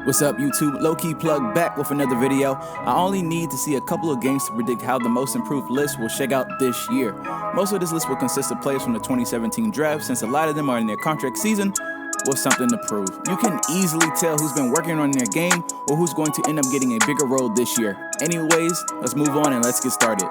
What's up, YouTube? Low-key Plug back with another video. I only need to see a couple of games to predict how the most improved list will shake out this year. Most of this list will consist of players from the 2017 draft, since a lot of them are in their contract season with something to prove. You can easily tell who's been working on their game or who's going to end up getting a bigger role this year. Anyways, let's move on and let's get started.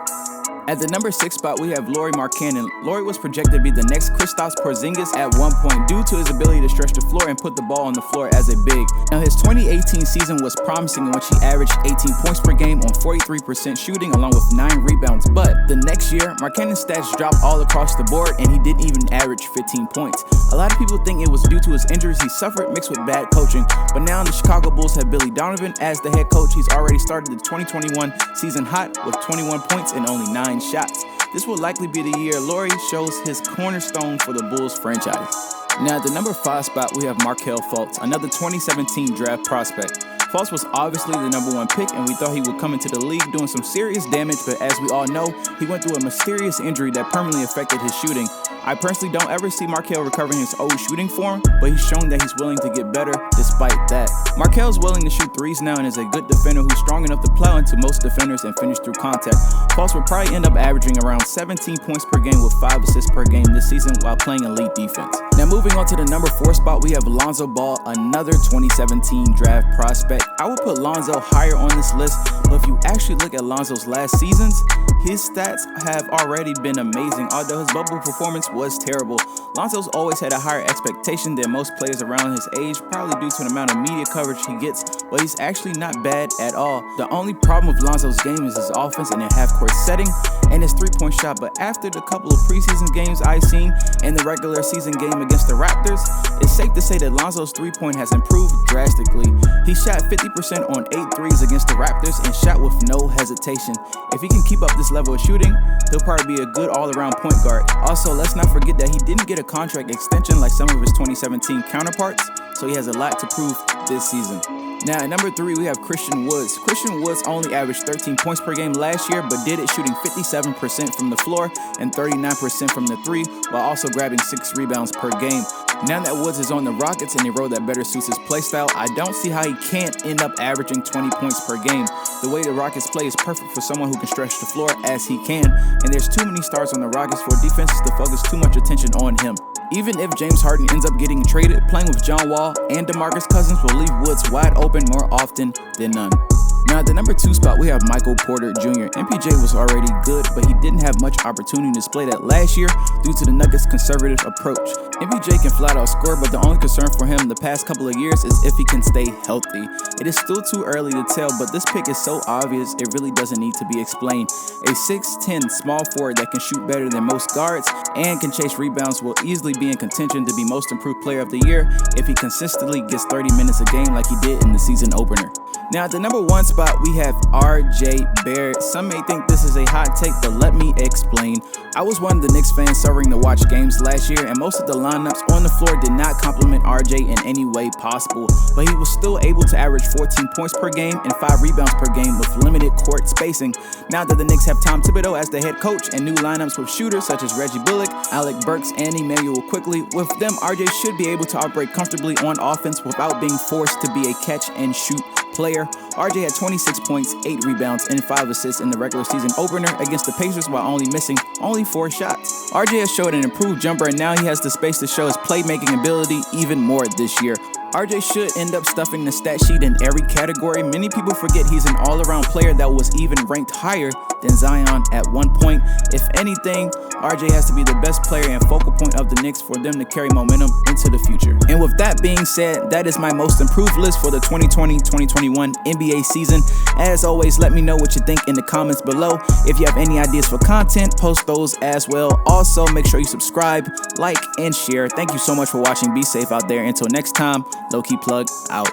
At the number 6 spot, we have Laurie Markelle. Laurie was projected to be the next Kristaps Porzingis at one point due to his ability to stretch the floor and put the ball on the floor as a big. Now, his 2018 season was promising in which he averaged 18 points per game on 43% shooting along with 9 rebounds. But the next year, Markelle's stats dropped all across the board and he didn't even average 15 points. A lot of people think it was due to his injuries he suffered mixed with bad coaching. But now the Chicago Bulls have Billy Donovan as the head coach. He's already started the 2021 season hot with 21 points and only 9 shots. This will likely be the year Laurie shows his cornerstone for the Bulls franchise. Now at the number 5 spot, we have Markelle Fultz, another 2017 draft prospect. Fultz was obviously the number 1 pick, and we thought he would come into the league doing some serious damage, but as we all know, he went through a mysterious injury that permanently affected his shooting. I personally don't ever see Markelle recovering his old shooting form, but he's shown that he's willing to get better despite that. Markelle's willing to shoot threes now and is a good defender who's strong enough to plow into most defenders and finish through contact. Fultz will probably end up averaging around 17 points per game with 5 assists per game this season while playing elite defense. Now moving on to the number 4 spot, we have Lonzo Ball, another 2017 draft prospect. I would put Lonzo higher on this list, but if you actually look at Lonzo's last seasons, his stats have already been amazing, although his bubble performance was terrible. Lonzo's always had a higher expectation than most players around his age, probably due to the amount of media coverage he gets, but he's actually not bad at all. The only problem with Lonzo's game is his offense in a half-court setting and his three-point shot, but after the couple of preseason games I've seen and the regular season game against the Raptors, it's safe to say that Lonzo's three-point has improved drastically. He shot 50% on 8 threes against the Raptors and shot with no hesitation. If he can keep up this level of shooting, he'll probably be a good all-around point guard. Also, let's not forget that he didn't get a contract extension like some of his 2017 counterparts, so he has a lot to prove this season. Now at number 3, we have Christian Woods. Christian Woods only averaged 13 points per game last year, but did it shooting 57% from the floor and 39% from the 3, while also grabbing 6 rebounds per game. Now that Woods is on the Rockets and a role that better suits his playstyle, I don't see how he can't end up averaging 20 points per game. The way the Rockets play is perfect for someone who can stretch the floor as he can, and there's too many stars on the Rockets for defenses to focus too much attention on him. Even if James Harden ends up getting traded, playing with John Wall and DeMarcus Cousins will leave Woods wide open more often than none. Now at the number 2 spot, we have Michael Porter Jr. MPJ was already good, but he didn't have much opportunity to display that last year due to the Nuggets' conservative approach. MPJ can flat out score, but the only concern for him the past couple of years is if he can stay healthy. It is still too early to tell, but this pick is so obvious it really doesn't need to be explained. A 6'10" small forward that can shoot better than most guards and can chase rebounds will easily be in contention to be most improved player of the year if he consistently gets 30 minutes a game like he did in the season opener. Now at the number 1 spot, we have RJ Barrett. Some may think this is a hot take, but let me explain. I was one of the Knicks fans suffering to watch games last year, and most of the lineups on the floor did not compliment RJ in any way possible, but he was still able to average 14 points per game and 5 rebounds per game with limited court spacing. Now that the Knicks have Tom Thibodeau as the head coach and new lineups with shooters such as Reggie Bullock, Alec Burks, and Emmanuel Quickley, with them RJ should be able to operate comfortably on offense without being forced to be a catch and shoot player. RJ had 26 points, 8 rebounds, and 5 assists in the regular season opener against the Pacers while only missing 4 shots. RJ has showed an improved jumper, and now he has the space to show his playmaking ability even more this year. RJ should end up stuffing the stat sheet in every category. Many people forget he's an all-around player that was even ranked higher than Zion at one point. If anything, RJ has to be the best player and focal point of the Knicks for them to carry momentum into the future. And with that being said, that is my most improved list for the 2020-2021 NBA season. As always, let me know what you think in the comments below. If you have any ideas for content, post those as well. Also, make sure you subscribe, like, and share. Thank you so much for watching. Be safe out there. Until next time, Low-key Plug out.